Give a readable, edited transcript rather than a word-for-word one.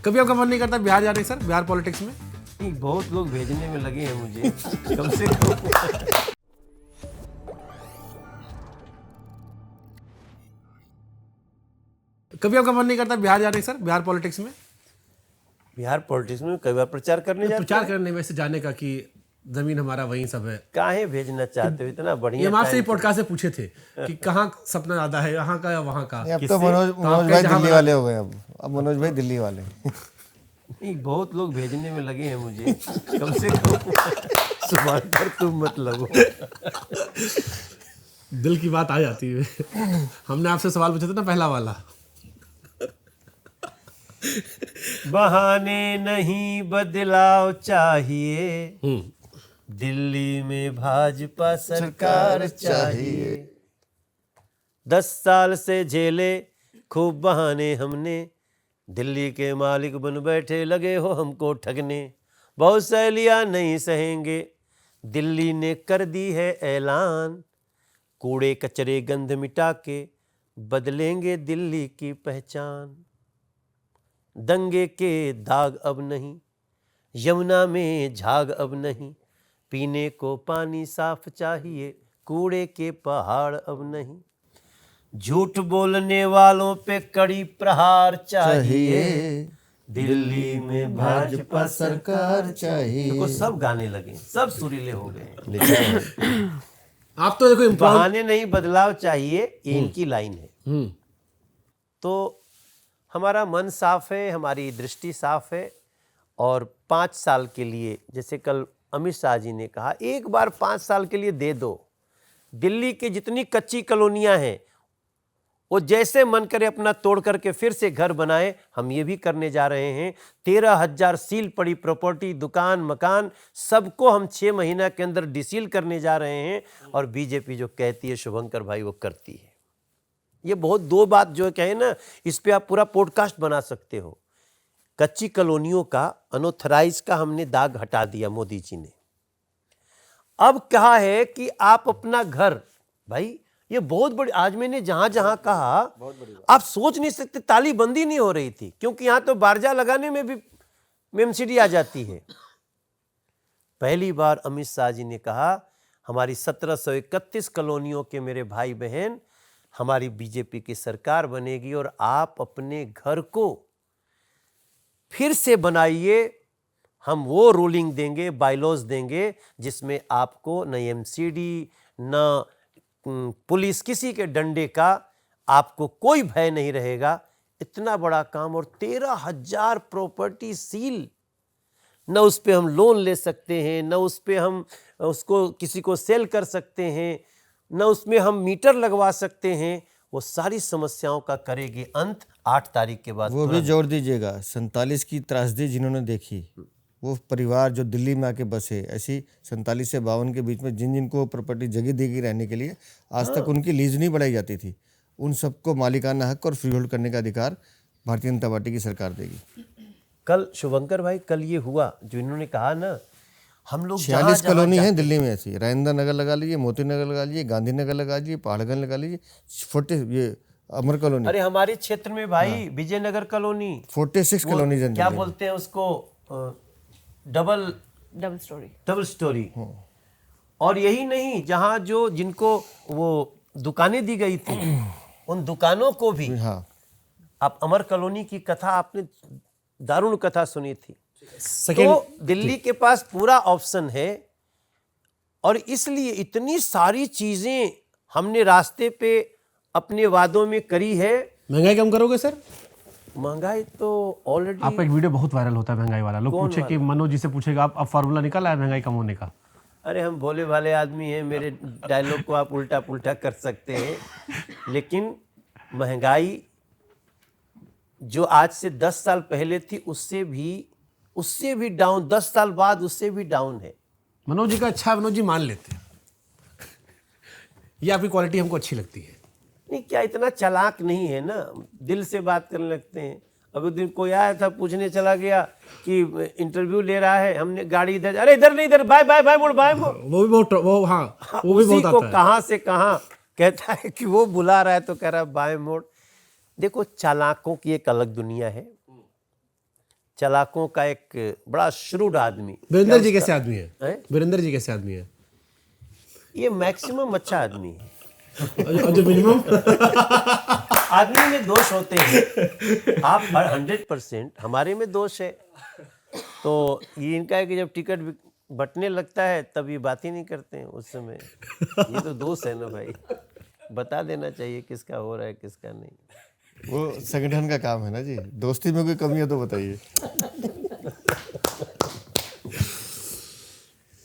कभी आपका मन नहीं करता बिहार जाने सर, बिहार पॉलिटिक्स में? नहीं, बहुत लोग भेजने में लगे हैं मुझे कम से कम। कभी आपका मन नहीं करता बिहार जाने सर, बिहार पॉलिटिक्स में? बिहार पॉलिटिक्स में कई बार प्रचार करने जाते प्रचार करने में से जाने का कि जमीन हमारा वहीं सब है। काहे भेजना चाहते हो? इतना ये बढ़िया हम आपसे ही time पॉडकास्ट से पूछे थे कि कहाँ सपना ज्यादा है, यहाँ का या वहाँ का? अब तो मनोज भाई दिल्ली वाले हो गए। अब मनोज भाई दिल्ली वाले। नहीं, बहुत लोग भेजने में लगे हैं मुझे कम से कम। सुबह पर तुम मत लगो। दिल की बात आ जाती है। हमने आपसे सवाल पूछा था ना, पहला वाला। बहाने नहीं बदलाव चाहिए, दिल्ली में भाजपा सरकार चाहिए। 10 साल से झेले खूब बहाने हमने, दिल्ली के मालिक बन बैठे लगे हो हमको ठगने। बहुत सहेलियां नहीं सहेंगे, दिल्ली ने कर दी है ऐलान। कूड़े कचरे गंध मिटा के बदलेंगे दिल्ली की पहचान। दंगे के दाग अब नहीं, यमुना में झाग अब नहीं, पीने को पानी साफ चाहिए, कूड़े के पहाड़ अब नहीं। झूठ बोलने वालों पे कड़ी प्रहार चाहिए, दिल्ली में भाजपा सरकार चाहिए। देखो सब गाने लगे, सब सुरीले हो गए। आप तो देखो बहाने नहीं बदलाव चाहिए, ये इनकी लाइन है। तो हमारा मन साफ है, हमारी दृष्टि साफ है, और 5 साल के लिए, जैसे कल अमित शाह जी ने कहा, एक बार 5 साल के लिए दे दो। दिल्ली की जितनी कच्ची कॉलोनियां हैं वो जैसे मन करे अपना तोड़ करके फिर से घर बनाए। हम ये भी करने जा रहे हैं। 13,000 सील पड़ी प्रॉपर्टी, दुकान, मकान, सबको हम 6 महीना के अंदर डिसील करने जा रहे हैं। और बीजेपी जो कहती है शुभंकर भाई, वो करती है। ये बहुत 2 बात जो कहे ना, इस पे आप पूरा पॉडकास्ट बना सकते हो। कच्ची कॉलोनियों का, अनऑथराइज का हमने दाग हटा दिया मोदी जी ने। अब कहा है कि आप अपना घर, भाई ये बहुत बड़ी, आज मैंने जहां जहां कहा, आप सोच नहीं सकते, तालीबंदी नहीं हो रही थी, क्योंकि यहां तो बारजा लगाने में भी मेमसीडी आ जाती है। पहली बार अमित शाह जी ने कहा, हमारी 1731 कॉलोनियों के मेरे भाई बहन, हमारी बीजेपी की सरकार बनेगी और आप अपने घर को फिर से बनाइए। हम वो रूलिंग देंगे, बायलॉज देंगे, जिसमें आपको न एमसीडी, न पुलिस, किसी के डंडे का आपको कोई भय नहीं रहेगा। इतना बड़ा काम, और 13,000 प्रॉपर्टी सील। न उस पे हम लोन ले सकते हैं, न उस पे हम उसको किसी को सेल कर सकते हैं, न उसमें हम मीटर लगवा सकते हैं। वो सारी समस्याओं का करेगी अंत 8 तारीख के बाद। वो भी जोड़ दीजिएगा, 47 की त्रासदी जिन्होंने देखी, वो परिवार जो दिल्ली में आके बसे, ऐसी 47 से 52 के बीच में जिन जिनको प्रॉपर्टी जगह दी गई रहने के लिए, आज तक उनकी लीज नहीं बढ़ाई जाती थी, उन सबको मालिकाना हक और फ्री होल्ड करने का अधिकार भारतीय जनता पार्टी की सरकार देगी। कल शुभंकर भाई, कल ये हुआ जो इन्होंने कहा ना, हम लोग 46 कॉलोनी है दिल्ली में ऐसी। राजेंद्र नगर लगा लीजिए, मोती नगर लगा लीजिए, गांधी नगर लगा लीजिए, पहाड़गंज लगा लीजिए, 40 ये अमर कॉलोनी। अरे हमारे क्षेत्र में भाई विजयनगर कॉलोनी, 46 कॉलोनी क्या बोलते हैं उसको, डबल स्टोरी। और यही नहीं, जहां जो जिनको वो दुकानें दी गई थी, उन दुकानों को भी। हाँ, आप अमर कॉलोनी की कथा, आपने दारुण कथा सुनी थी। तो दिल्ली के पास पूरा ऑप्शन है, और इसलिए इतनी सारी चीजें हमने रास्ते पे अपने वादों में करी है। महंगाई कम करोगे सर? महंगाई तो ऑलरेडी, आपका एक वीडियो बहुत वायरल होता है महंगाई वाला। लोग पूछे कि मनोज जी से पूछेगा, अब फार्मूला निकला है महंगाई कम होने का? अरे हम भोले भाले आदमी हैं, मेरे डायलॉग को आप उल्टा पुल्टा कर सकते हैं, लेकिन महंगाई जो आज से 10 साल पहले थी, उससे भी डाउन, 10 साल बाद उससे भी डाउन है। मनोज जी का अच्छा है, मनोज जी मान लेते हैं। ये आपकी क्वालिटी हमको अच्छी लगती है। नहीं, क्या इतना चालाक नहीं है ना, दिल से बात करने लगते हैं। अभी दिन कोई आया था, पूछने चला गया कि इंटरव्यू ले रहा है, हमने गाड़ी इधर, अरे इधर नहीं, इधर बाय बाय बाय मोड़ बाय मोड़। वो भी बहुत, वो हाँ, वो भी उसी बहुत को आता है। कहाँ से कहाँ कहता है कि वो बुला रहा है तो कह रहा है बाय मोड़। देखो, चालाकों की एक अलग दुनिया है, चालाकों का एक बड़ा श्रूड आदमी। वीरेंद्र जी कैसे आदमी है? हैं? वीरेंद्र जी कैसे आदमी है? ये मैक्सिमम अच्छा आदमी है। जो मिनिमम आदमी में दोष होते हैं, आप 100%, हमारे में दोष है। तो ये इनका है कि जब टिकट बंटने लगता है तब ये बात ही नहीं करते हैं उस समय। ये तो दोष है ना भाई, बता देना चाहिए किसका हो रहा है किसका नहीं। वो संगठन का काम है ना जी, दोस्ती में कोई कमी है तो बताइए।